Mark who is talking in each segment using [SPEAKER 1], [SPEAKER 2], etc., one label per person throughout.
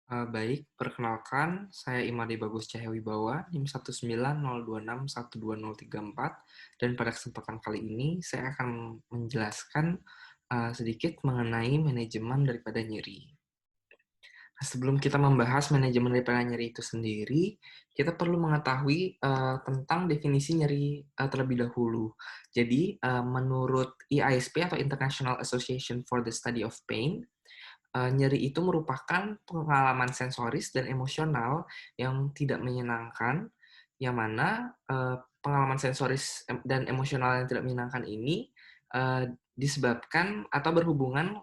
[SPEAKER 1] Baik, perkenalkan, saya Imade Bagus Cahyawibawa, NIM 19026120034, dan pada kesempatan kali ini saya akan menjelaskan sedikit mengenai manajemen daripada nyeri. Nah, sebelum kita membahas manajemen daripada nyeri itu sendiri, kita perlu mengetahui tentang definisi nyeri terlebih dahulu. Jadi, menurut IASP atau International Association for the Study of Pain, nyeri itu merupakan pengalaman sensoris dan emosional yang tidak menyenangkan, yang mana pengalaman sensoris dan emosional yang tidak menyenangkan ini disebabkan atau berhubungan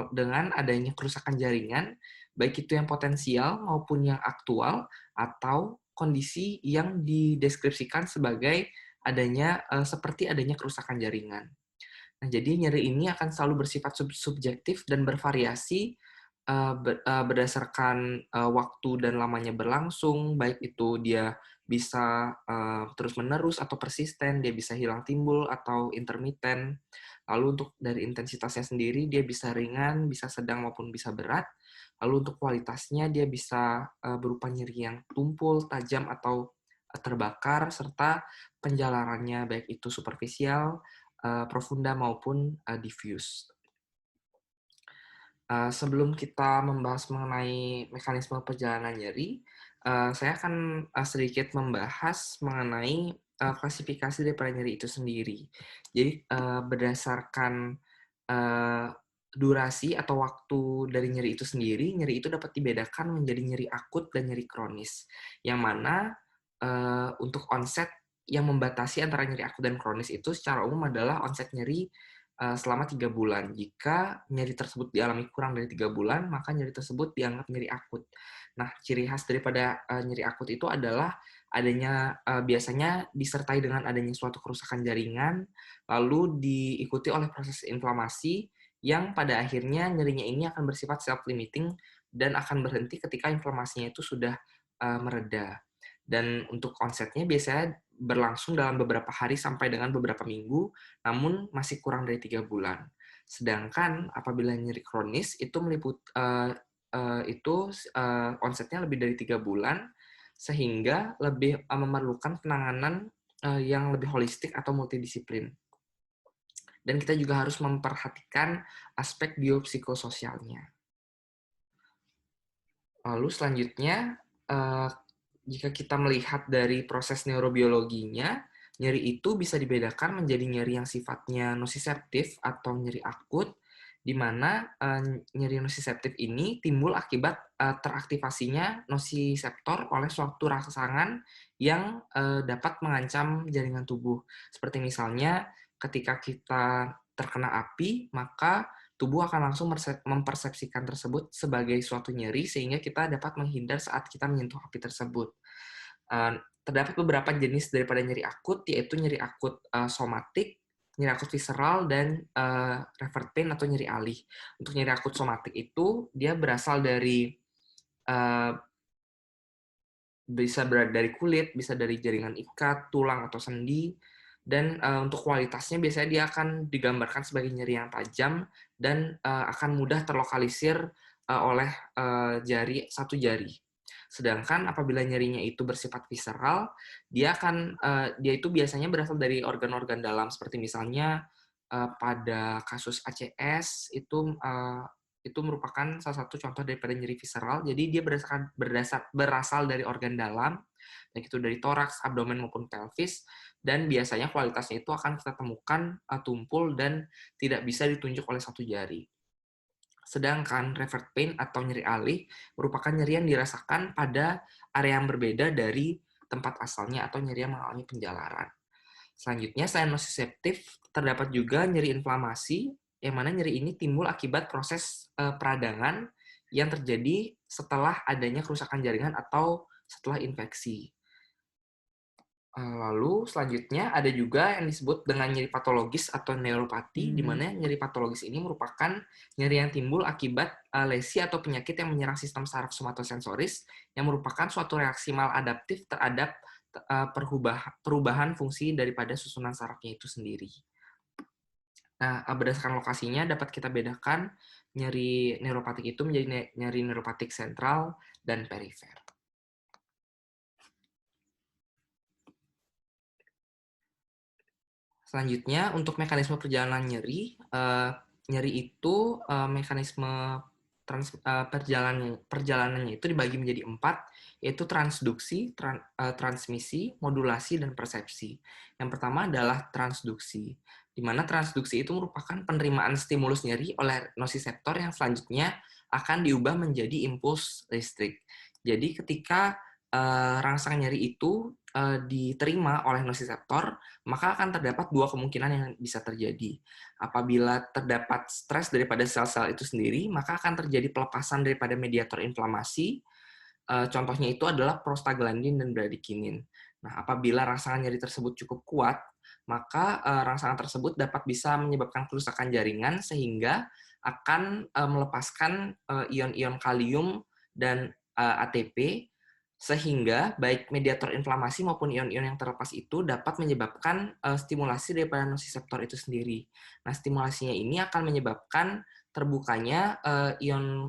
[SPEAKER 1] dengan adanya kerusakan jaringan, baik itu yang potensial maupun yang aktual, atau kondisi yang dideskripsikan sebagai seperti adanya kerusakan jaringan. Nah, jadi nyeri ini akan selalu bersifat subjektif dan bervariasi berdasarkan waktu dan lamanya berlangsung, baik itu dia bisa terus-menerus atau persisten, dia bisa hilang timbul atau intermiten. Lalu untuk dari intensitasnya sendiri, dia bisa ringan, bisa sedang maupun bisa berat. Lalu untuk kualitasnya, dia bisa berupa nyeri yang tumpul, tajam, atau terbakar, serta penjalarannya baik itu superficial, profunda maupun diffuse. Sebelum kita membahas mengenai mekanisme perjalanan nyeri, saya akan sedikit membahas mengenai klasifikasi daripada nyeri itu sendiri. Jadi berdasarkan eh, durasi atau waktu dari nyeri itu sendiri, nyeri itu dapat dibedakan menjadi nyeri akut dan nyeri kronis. Yang mana untuk onset yang membatasi antara nyeri akut dan kronis itu secara umum adalah onset nyeri selama 3 bulan. Jika nyeri tersebut dialami kurang dari 3 bulan, maka nyeri tersebut dianggap nyeri akut. Nah, ciri khas daripada nyeri akut itu adalah biasanya disertai dengan adanya suatu kerusakan jaringan, lalu diikuti oleh proses inflamasi yang pada akhirnya nyerinya ini akan bersifat self-limiting dan akan berhenti ketika inflamasinya itu sudah mereda. Dan untuk onsetnya biasanya berlangsung dalam beberapa hari sampai dengan beberapa minggu, namun masih kurang dari 3 bulan. Sedangkan apabila nyeri kronis itu onsetnya lebih dari 3 bulan, sehingga lebih memerlukan penanganan yang lebih holistik atau multidisiplin. Dan kita juga harus memperhatikan aspek biopsikososialnya. Lalu selanjutnya, jika kita melihat dari proses neurobiologinya, nyeri itu bisa dibedakan menjadi nyeri yang sifatnya nosiseptif atau nyeri akut, di mana nyeri nosiseptif ini timbul akibat teraktivasinya nosiseptor oleh suatu rangsangan yang dapat mengancam jaringan tubuh. Seperti misalnya ketika kita terkena api, maka tubuh akan langsung mempersepsikan tersebut sebagai suatu nyeri sehingga kita dapat menghindar saat kita menyentuh api tersebut. Terdapat beberapa jenis daripada nyeri akut, yaitu nyeri akut somatik, nyeri akut visceral, dan revert pain atau nyeri alih. Untuk nyeri akut somatik itu, dia berasal dari bisa dari kulit, bisa dari jaringan ikat, tulang, atau sendi, dan untuk kualitasnya biasanya dia akan digambarkan sebagai nyeri yang tajam dan akan mudah terlokalisir oleh satu jari. Sedangkan apabila nyerinya itu bersifat visceral, dia itu biasanya berasal dari organ-organ dalam seperti misalnya pada kasus ACS itu merupakan salah satu contoh daripada nyeri visceral. Jadi dia berasal dari organ dalam, baik itu dari toraks, abdomen maupun pelvis, dan biasanya kualitasnya itu akan kita temukan tumpul dan tidak bisa ditunjuk oleh satu jari. Sedangkan revert pain atau nyeri alih merupakan nyeri yang dirasakan pada area yang berbeda dari tempat asalnya atau nyeri yang mengalami penjalaran. Selanjutnya, selain nosiseptif, terdapat juga nyeri inflamasi, yang mana nyeri ini timbul akibat proses peradangan yang terjadi setelah adanya kerusakan jaringan atau setelah infeksi. Lalu selanjutnya ada juga yang disebut dengan nyeri patologis atau neuropati, di mana nyeri patologis ini merupakan nyeri yang timbul akibat lesi atau penyakit yang menyerang sistem saraf somatosensoris, yang merupakan suatu reaksi maladaptif terhadap perubahan fungsi daripada susunan sarafnya itu sendiri. Nah, berdasarkan lokasinya dapat kita bedakan nyeri neuropatik itu menjadi nyeri neuropatik sentral dan perifer. Selanjutnya, untuk mekanisme perjalanan nyeri, nyeri itu mekanisme perjalanannya itu dibagi menjadi 4, yaitu transduksi, transmisi, modulasi, dan persepsi. Yang pertama adalah transduksi, di mana transduksi itu merupakan penerimaan stimulus nyeri oleh nosiseptor yang selanjutnya akan diubah menjadi impuls listrik. Jadi ketika rangsang nyeri itu diterima oleh nosiseptor, maka akan terdapat dua kemungkinan yang bisa terjadi. Apabila terdapat stres daripada sel-sel itu sendiri, maka akan terjadi pelepasan daripada mediator inflamasi. Contohnya itu adalah prostaglandin dan bradikinin. Nah, apabila rangsangan nyeri tersebut cukup kuat, maka rangsangan tersebut dapat bisa menyebabkan kerusakan jaringan sehingga akan melepaskan ion-ion kalium dan ATP, sehingga baik mediator inflamasi maupun ion-ion yang terlepas itu dapat menyebabkan stimulasi daripada nosiseptor itu sendiri. Nah, stimulasinya ini akan menyebabkan terbukanya ion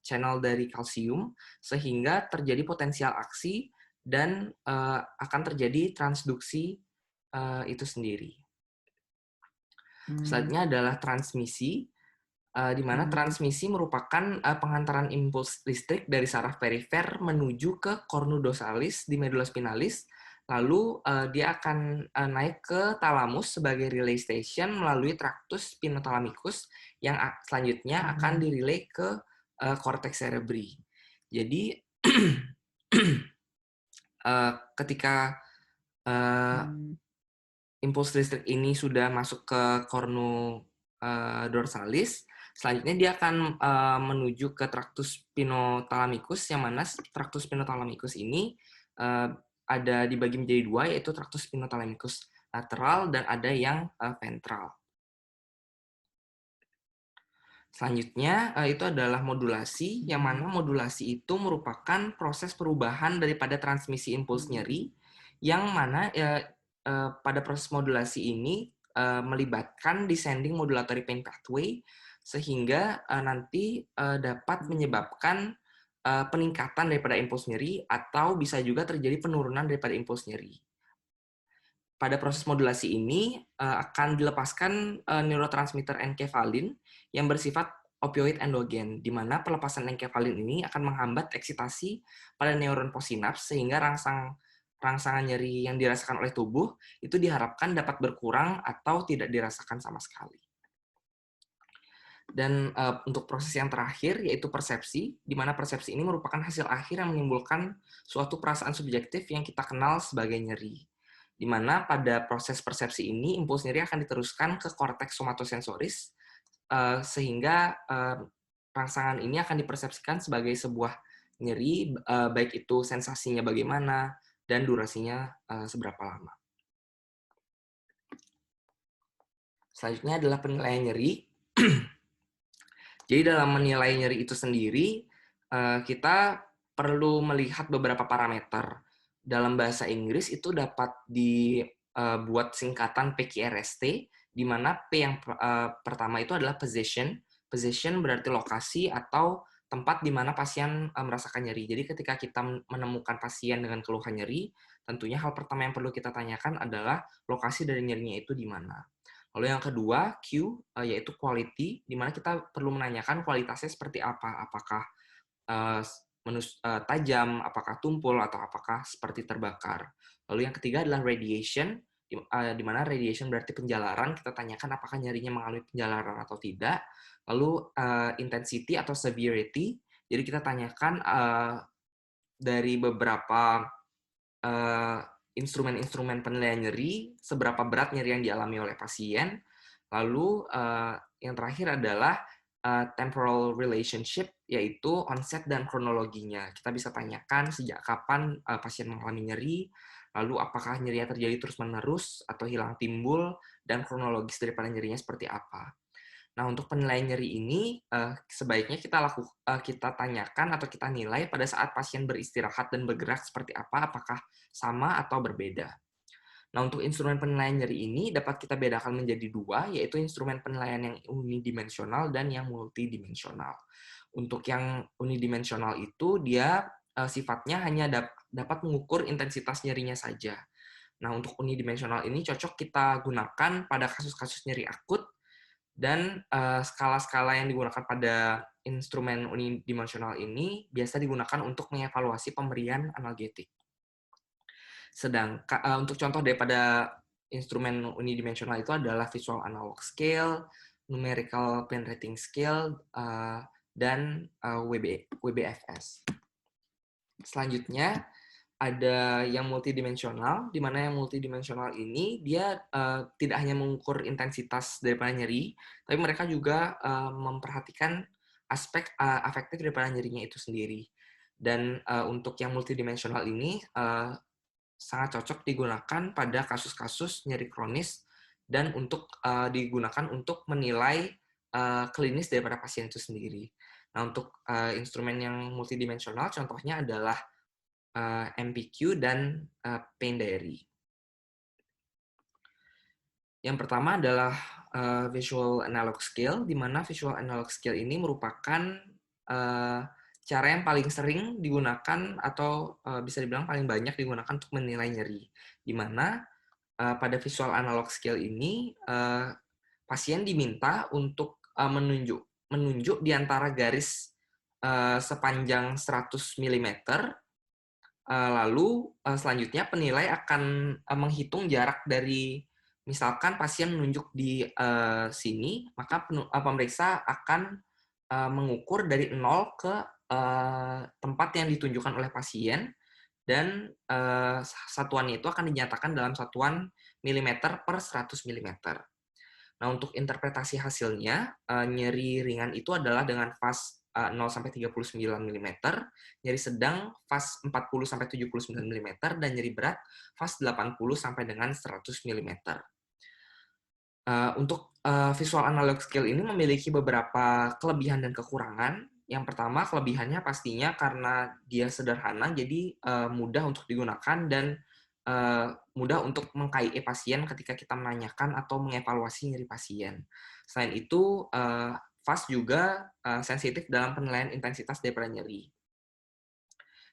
[SPEAKER 1] channel dari kalsium, sehingga terjadi potensial aksi dan akan terjadi transduksi itu sendiri. Selanjutnya adalah transmisi, di mana transmisi merupakan pengantaran impuls listrik dari saraf perifer menuju ke cornudosalis di medula spinalis, lalu dia akan naik ke talamus sebagai relay station melalui tractus spinothalamicus yang selanjutnya akan direlay ke cortex cerebri. Jadi ketika impuls listrik ini sudah masuk ke cornu dorsalis, selanjutnya dia akan menuju ke tractus spinothalamicus, yang mana tractus spinothalamicus ini ada dibagi menjadi dua, yaitu tractus spinothalamicus lateral dan ada yang ventral. Selanjutnya itu adalah modulasi, yang mana modulasi itu merupakan proses perubahan daripada transmisi impuls nyeri, yang mana pada proses modulasi ini melibatkan descending modulatory pain pathway, sehingga nanti dapat menyebabkan peningkatan daripada impuls nyeri atau bisa juga terjadi penurunan daripada impuls nyeri. Pada proses modulasi ini akan dilepaskan neurotransmitter enkefalin yang bersifat opioid endogen, di mana pelepasan enkefalin ini akan menghambat eksitasi pada neuron posinaps, sehingga rangsangan nyeri yang dirasakan oleh tubuh itu diharapkan dapat berkurang atau tidak dirasakan sama sekali. Dan untuk proses yang terakhir, yaitu persepsi, di mana persepsi ini merupakan hasil akhir yang menimbulkan suatu perasaan subjektif yang kita kenal sebagai nyeri. Di mana pada proses persepsi ini, impuls nyeri akan diteruskan ke korteks somatosensoris, sehingga rangsangan ini akan dipersepsikan sebagai sebuah nyeri, baik itu sensasinya bagaimana, dan durasinya seberapa lama. Selanjutnya adalah penilaian nyeri. Jadi dalam menilai nyeri itu sendiri, kita perlu melihat beberapa parameter. Dalam bahasa Inggris itu dapat dibuat singkatan PQRST, di mana P yang pertama itu adalah position. Position berarti lokasi atau tempat di mana pasien merasakan nyeri. Jadi ketika kita menemukan pasien dengan keluhan nyeri, tentunya hal pertama yang perlu kita tanyakan adalah lokasi dari nyerinya itu di mana. Lalu yang kedua, Q, yaitu quality, di mana kita perlu menanyakan kualitasnya seperti apa. Apakah tajam, apakah tumpul, atau apakah seperti terbakar. Lalu yang ketiga adalah radiation, di mana radiation berarti penjalaran. Kita tanyakan apakah nyerinya mengalami penjalaran atau tidak. Lalu intensity atau severity, jadi kita tanyakan dari beberapa instrumen-instrumen penilaian nyeri, seberapa berat nyeri yang dialami oleh pasien. Lalu yang terakhir adalah temporal relationship, yaitu onset dan kronologinya. Kita bisa tanyakan sejak kapan pasien mengalami nyeri, lalu apakah nyerinya terjadi terus-menerus atau hilang timbul, dan kronologis daripada nyerinya seperti apa. Nah, untuk penilaian nyeri ini sebaiknya kita tanyakan atau kita nilai pada saat pasien beristirahat dan bergerak seperti apa, apakah sama atau berbeda. Nah, untuk instrumen penilaian nyeri ini dapat kita bedakan menjadi dua, yaitu instrumen penilaian yang unidimensional dan yang multidimensional. Untuk yang unidimensional itu dia sifatnya hanya dapat mengukur intensitas nyerinya saja. Nah, untuk unidimensional ini cocok kita gunakan pada kasus-kasus nyeri akut dan skala-skala yang digunakan pada instrumen unidimensional ini biasa digunakan untuk mengevaluasi pemberian analgetik. Sedangkan untuk contoh daripada instrumen unidimensional itu adalah visual analog scale, numerical pen rating scale, dan WBFS. Selanjutnya ada yang multidimensional, di mana yang multidimensional ini dia tidak hanya mengukur intensitas daripada nyeri, tapi mereka juga memperhatikan aspek afektif daripada nyerinya itu sendiri. Dan untuk yang multidimensional ini sangat cocok digunakan pada kasus-kasus nyeri kronis dan untuk digunakan untuk menilai klinis daripada pasien itu sendiri. Nah, untuk instrumen yang multidimensional contohnya adalah MPQ dan Pain Diary. Yang pertama adalah Visual Analog Scale, di mana Visual Analog Scale ini merupakan cara yang paling sering digunakan atau bisa dibilang paling banyak digunakan untuk menilai nyeri. Di mana pada Visual Analog Scale ini pasien diminta untuk menunjuk di antara garis sepanjang 100 mm. Lalu selanjutnya penilai akan menghitung jarak dari, misalkan pasien menunjuk di sini, maka pemeriksa akan mengukur dari 0 ke tempat yang ditunjukkan oleh pasien, dan satuannya itu akan dinyatakan dalam satuan milimeter per 100 mm. Nah, untuk interpretasi hasilnya, nyeri ringan itu adalah dengan faz 0-39 mm, nyeri sedang faz 40-79 mm, dan nyeri berat faz 80 sampai dengan 100 mm. Untuk visual analog scale ini memiliki beberapa kelebihan dan kekurangan. Yang pertama, kelebihannya pastinya karena dia sederhana, jadi mudah untuk digunakan dan mudah untuk meng-KIE pasien ketika kita menanyakan atau mengevaluasi nyeri pasien. Selain itu, FAST juga sensitif dalam penilaian intensitas daripada nyeri.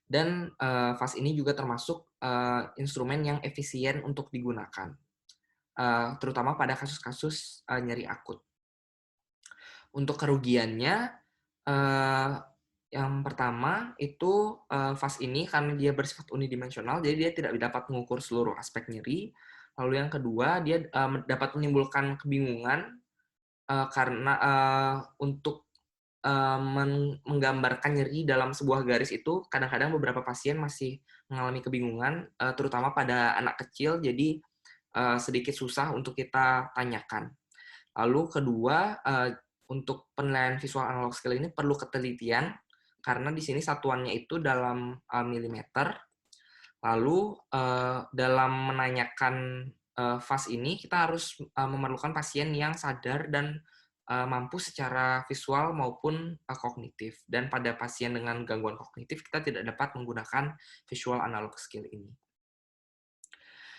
[SPEAKER 1] Dan FAST ini juga termasuk instrumen yang efisien untuk digunakan, terutama pada kasus-kasus nyeri akut. Untuk kerugiannya, yang pertama itu FAST ini karena dia bersifat unidimensional, jadi dia tidak dapat mengukur seluruh aspek nyeri. Lalu yang kedua, dia dapat menimbulkan kebingungan karena untuk menggambarkan nyeri dalam sebuah garis itu kadang-kadang beberapa pasien masih mengalami kebingungan, terutama pada anak kecil, jadi sedikit susah untuk kita tanyakan. Lalu kedua, untuk penilaian visual analog scale ini perlu ketelitian karena di sini satuannya itu dalam milimeter. Lalu dalam menanyakan faz ini kita harus memerlukan pasien yang sadar dan mampu secara visual maupun kognitif. Dan pada pasien dengan gangguan kognitif kita tidak dapat menggunakan visual analog scale ini.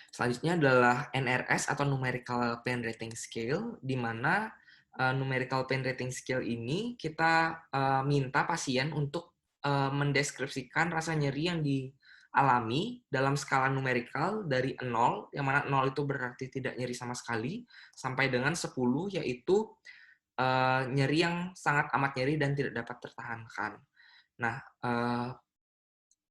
[SPEAKER 1] Selanjutnya adalah NRS atau Numerical Pain Rating Scale, di mana Numerical Pain Rating Scale ini kita minta pasien untuk mendeskripsikan rasa nyeri yang dialami dalam skala numerikal dari 0, yang mana 0 itu berarti tidak nyeri sama sekali, sampai dengan 10, yaitu nyeri yang sangat amat nyeri dan tidak dapat tertahankan. Nah,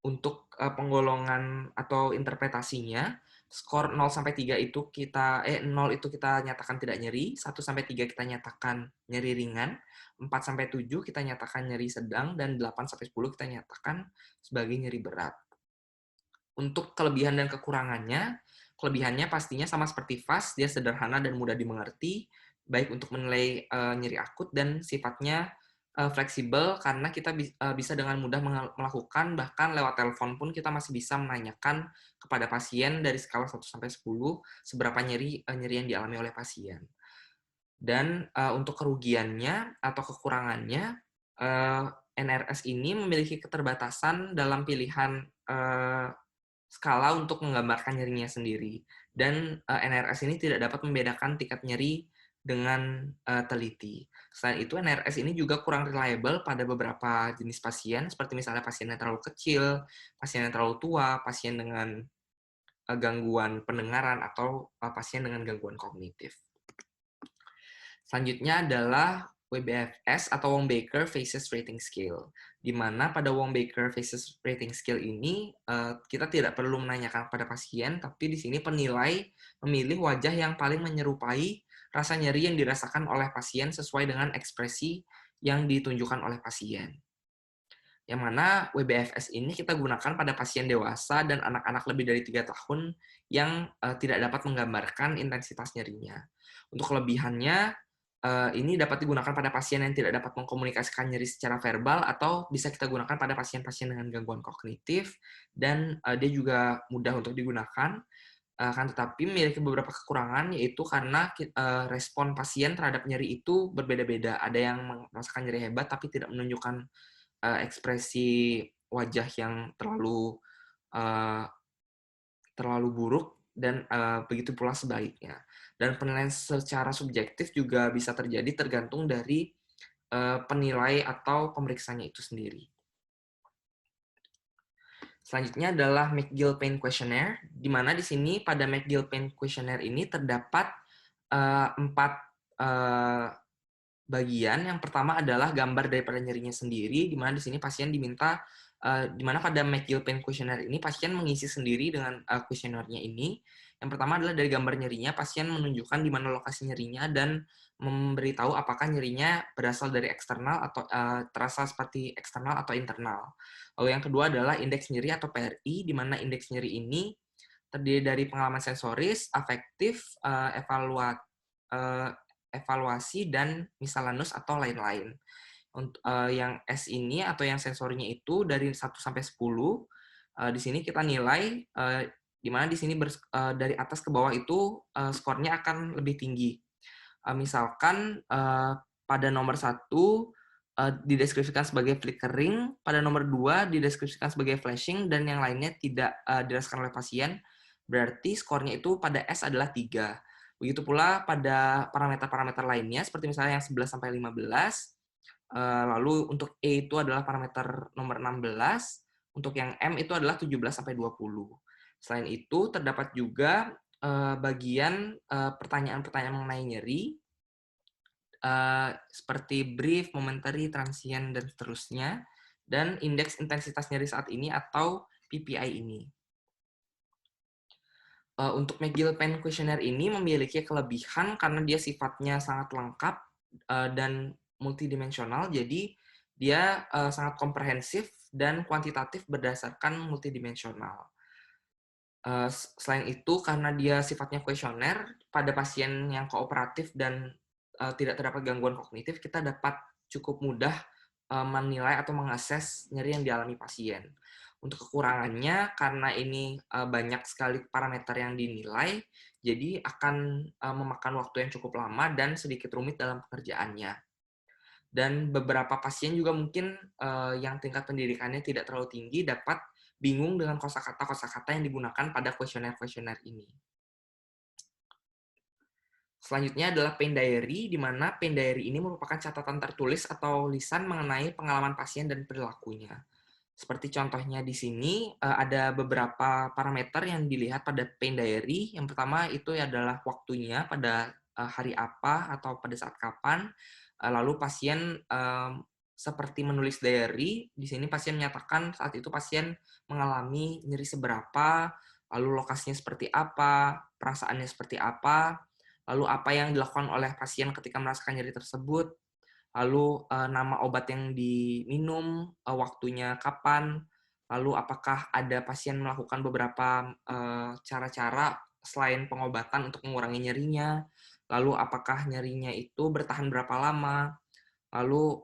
[SPEAKER 1] untuk penggolongan atau interpretasinya, skor 0-3 itu 0 itu kita nyatakan tidak nyeri, 1-3 kita nyatakan nyeri ringan, 4-7 kita nyatakan nyeri sedang, dan 8-10 kita nyatakan sebagai nyeri berat. Untuk kelebihan dan kekurangannya, kelebihannya pastinya sama seperti FAST, dia sederhana dan mudah dimengerti, baik untuk menilai nyeri akut dan sifatnya fleksibel karena kita bisa dengan mudah melakukan, bahkan lewat telepon pun kita masih bisa menanyakan kepada pasien dari skala 1-10 seberapa nyeri yang dialami oleh pasien. Dan untuk kerugiannya atau kekurangannya, NRS ini memiliki keterbatasan dalam pilihan skala untuk menggambarkan nyerinya sendiri. dan NRS ini tidak dapat membedakan tingkat nyeri dengan teliti. Selain itu, NRS ini juga kurang reliable pada beberapa jenis pasien, seperti misalnya pasien yang terlalu kecil, pasien yang terlalu tua, pasien dengan gangguan pendengaran, atau pasien dengan gangguan kognitif. Selanjutnya adalah WBFS atau Wong-Baker Faces Rating Scale, di mana pada Wong-Baker Faces Rating Scale ini kita tidak perlu menanyakan pada pasien, tapi di sini penilai memilih wajah yang paling menyerupai rasa nyeri yang dirasakan oleh pasien sesuai dengan ekspresi yang ditunjukkan oleh pasien. Yang mana WBFS ini kita gunakan pada pasien dewasa dan anak-anak lebih dari 3 tahun yang tidak dapat menggambarkan intensitas nyerinya. Untuk kelebihannya, ini dapat digunakan pada pasien yang tidak dapat mengkomunikasikan nyeri secara verbal, atau bisa kita gunakan pada pasien-pasien dengan gangguan kognitif, dan dia juga mudah untuk digunakan, kan tetapi memiliki beberapa kekurangan, yaitu karena respon pasien terhadap nyeri itu berbeda-beda. Ada yang merasakan nyeri hebat tapi tidak menunjukkan ekspresi wajah yang terlalu buruk, dan begitu pula sebaliknya. Dan penilaian secara subjektif juga bisa terjadi tergantung dari penilai atau pemeriksanya itu sendiri. Selanjutnya adalah McGill Pain Questionnaire, di mana di sini pada McGill Pain Questionnaire ini terdapat 4 bagian. Yang pertama adalah gambar daripada nyerinya sendiri, di mana di sini pasien diminta, di mana pada McGill Pain Questionnaire ini pasien mengisi sendiri dengan kuesionernya ini. Yang pertama adalah dari gambar nyerinya, pasien menunjukkan di mana lokasi nyerinya dan memberitahu apakah nyerinya berasal dari eksternal atau terasa seperti eksternal atau internal. Lalu yang kedua adalah indeks nyeri atau PRI, di mana indeks nyeri ini terdiri dari pengalaman sensoris, afektif, evaluasi, dan miscellaneous atau lain-lain. Untuk yang S ini atau yang sensornya itu dari 1 sampai 10, di sini kita nilai di mana di sini dari atas ke bawah itu skornya akan lebih tinggi. Misalkan pada nomor 1 dideskripsikan sebagai flickering, pada nomor 2 dideskripsikan sebagai flashing, dan yang lainnya tidak dirasakan oleh pasien, berarti skornya itu pada S adalah 3. Begitu pula pada parameter-parameter lainnya, seperti misalnya yang 11 sampai 15, lalu untuk E itu adalah parameter nomor 16, untuk yang M itu adalah 17 sampai 20. Selain itu, terdapat juga bagian pertanyaan-pertanyaan mengenai nyeri, seperti brief, momentary, transient, dan seterusnya, dan indeks intensitas nyeri saat ini atau PPI ini. Untuk McGill Pain Questionnaire ini memiliki kelebihan karena dia sifatnya sangat lengkap dan multidimensional, jadi dia sangat komprehensif dan kuantitatif berdasarkan multidimensional. Selain itu, karena dia sifatnya kuesioner, pada pasien yang kooperatif dan tidak terdapat gangguan kognitif, kita dapat cukup mudah menilai atau mengakses nyeri yang dialami pasien. Untuk kekurangannya, karena ini banyak sekali parameter yang dinilai, jadi akan memakan waktu yang cukup lama dan sedikit rumit dalam pekerjaannya. Dan beberapa pasien juga mungkin yang tingkat pendidikannya tidak terlalu tinggi dapat bingung dengan kosakata-kosakata yang digunakan pada kuesioner-kuesioner ini. Selanjutnya adalah pain diary, di mana pain diary ini merupakan catatan tertulis atau lisan mengenai pengalaman pasien dan perilakunya. Seperti contohnya di sini, ada beberapa parameter yang dilihat pada pain diary. Yang pertama itu adalah waktunya, pada hari apa atau pada saat kapan. Lalu pasien seperti menulis diary, di sini pasien menyatakan saat itu pasien mengalami nyeri seberapa, lalu lokasinya seperti apa, perasaannya seperti apa, lalu apa yang dilakukan oleh pasien ketika merasakan nyeri tersebut, lalu nama obat yang diminum, waktunya kapan, lalu apakah ada pasien melakukan beberapa cara-cara selain pengobatan untuk mengurangi nyerinya, lalu apakah nyerinya itu bertahan berapa lama, lalu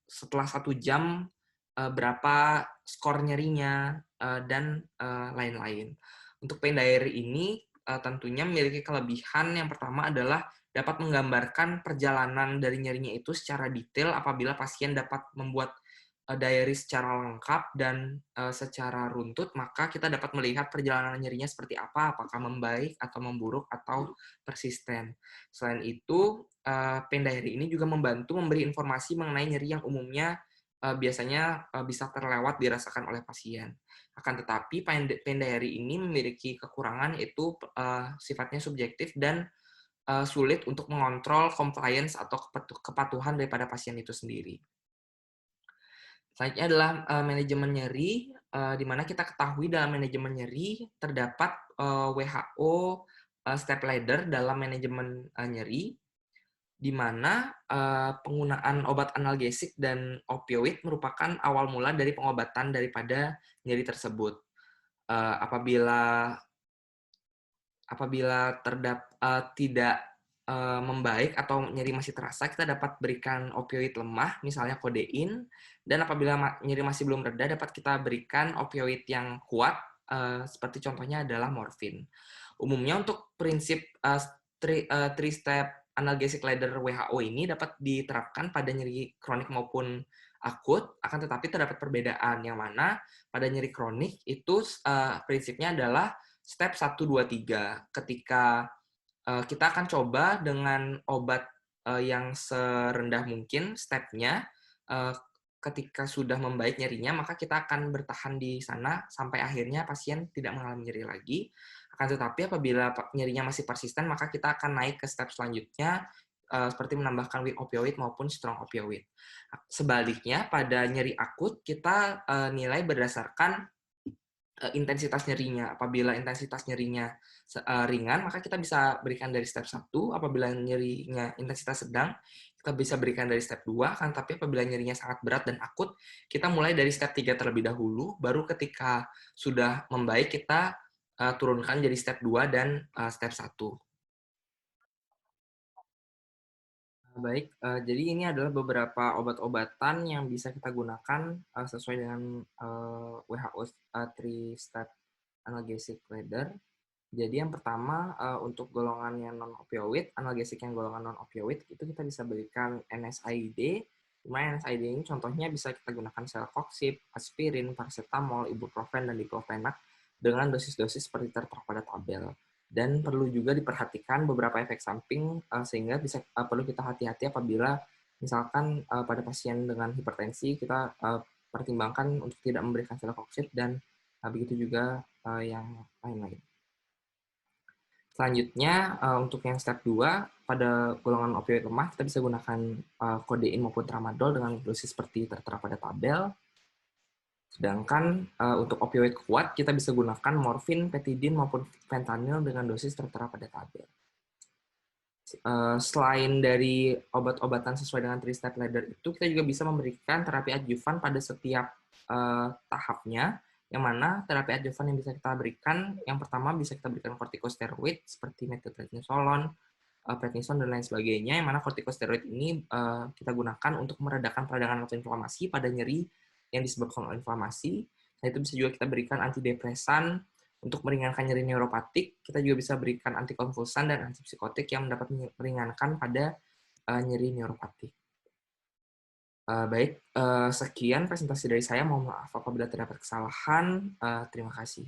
[SPEAKER 1] setelah 1 jam berapa skor nyerinya, dan lain-lain. Untuk pain diary ini tentunya memiliki kelebihan. Yang pertama adalah dapat menggambarkan perjalanan dari nyerinya itu secara detail apabila pasien dapat membuat diary secara lengkap dan secara runtut, maka kita dapat melihat perjalanan nyerinya seperti apa, apakah membaik atau memburuk atau persisten. Selain itu, pain diary ini juga membantu memberi informasi mengenai nyeri yang umumnya biasanya bisa terlewat dirasakan oleh pasien. Akan tetapi, pain diary ini memiliki kekurangan, yaitu sifatnya subjektif dan sulit untuk mengontrol compliance atau kepatuhan daripada pasien itu sendiri. Selanjutnya adalah manajemen nyeri, di mana kita ketahui dalam manajemen nyeri terdapat WHO step ladder dalam manajemen nyeri, di mana penggunaan obat analgesik dan opioid merupakan awal mula dari pengobatan daripada nyeri tersebut. Apabila tidak membaik atau nyeri masih terasa, kita dapat berikan opioid lemah, misalnya kodein, dan apabila nyeri masih belum reda, dapat kita berikan opioid yang kuat, seperti contohnya adalah morfin. Umumnya untuk prinsip three-step analgesic ladder WHO ini dapat diterapkan pada nyeri kronik maupun akut, akan tetapi terdapat perbedaan, yang mana pada nyeri kronik itu prinsipnya adalah step 1, 2, 3. Ketika kita akan coba dengan obat yang serendah mungkin stepnya, ketika sudah membaik nyerinya, maka kita akan bertahan di sana sampai akhirnya pasien tidak mengalami nyeri lagi. Akan tetapi apabila nyerinya masih persisten, maka kita akan naik ke step selanjutnya, seperti menambahkan weak opioid maupun strong opioid. Sebaliknya, pada nyeri akut, kita nilai berdasarkan intensitas nyerinya. Apabila intensitas nyerinya ringan, maka kita bisa berikan dari step 1. Apabila nyerinya intensitas sedang, kita bisa berikan dari step 2. Kan, tapi apabila nyerinya sangat berat dan akut, kita mulai dari step 3 terlebih dahulu, baru ketika sudah membaik, kita turunkan jadi step 2 dan step 1. Baik, jadi ini adalah beberapa obat-obatan yang bisa kita gunakan sesuai dengan WHO Three-Step Analgesic Ladder. Jadi yang pertama, untuk golongan yang non-opioid, analgesik yang golongan non-opioid, itu kita bisa berikan NSAID, di mana NSAID ini contohnya bisa kita gunakan celecoxib, aspirin, paracetamol, ibuprofen, dan diclofenac dengan dosis-dosis seperti tertera pada tabel. Dan perlu juga diperhatikan beberapa efek samping, sehingga perlu kita hati-hati apabila misalkan pada pasien dengan hipertensi, kita pertimbangkan untuk tidak memberikan celecoxib, dan begitu juga yang lain-lain. Selanjutnya, untuk yang step 2, pada golongan opioid lemah, kita bisa gunakan kodein maupun tramadol dengan dosis seperti tertera pada tabel. Sedangkan untuk opioid kuat, kita bisa gunakan morfin, petidin, maupun fentanyl dengan dosis tertera pada tabel. Selain dari obat-obatan sesuai dengan three-step ladder itu, kita juga bisa memberikan terapi adjuvan pada setiap tahapnya, yang mana terapi adjuvan yang bisa kita berikan, yang pertama bisa kita berikan kortikosteroid seperti methylprednisolon, prednison, dan lain sebagainya, yang mana kortikosteroid ini kita gunakan untuk meredakan peradangan atau inflamasi pada nyeri yang disebabkan oleh inflamasi. Nah, itu bisa juga kita berikan antidepresan untuk meringankan nyeri neuropatik. Kita juga bisa berikan antikonvulsan dan antipsikotik yang dapat meringankan pada nyeri neuropatik. Baik, sekian presentasi dari saya. Mohon maaf apabila terdapat kesalahan. Terima kasih.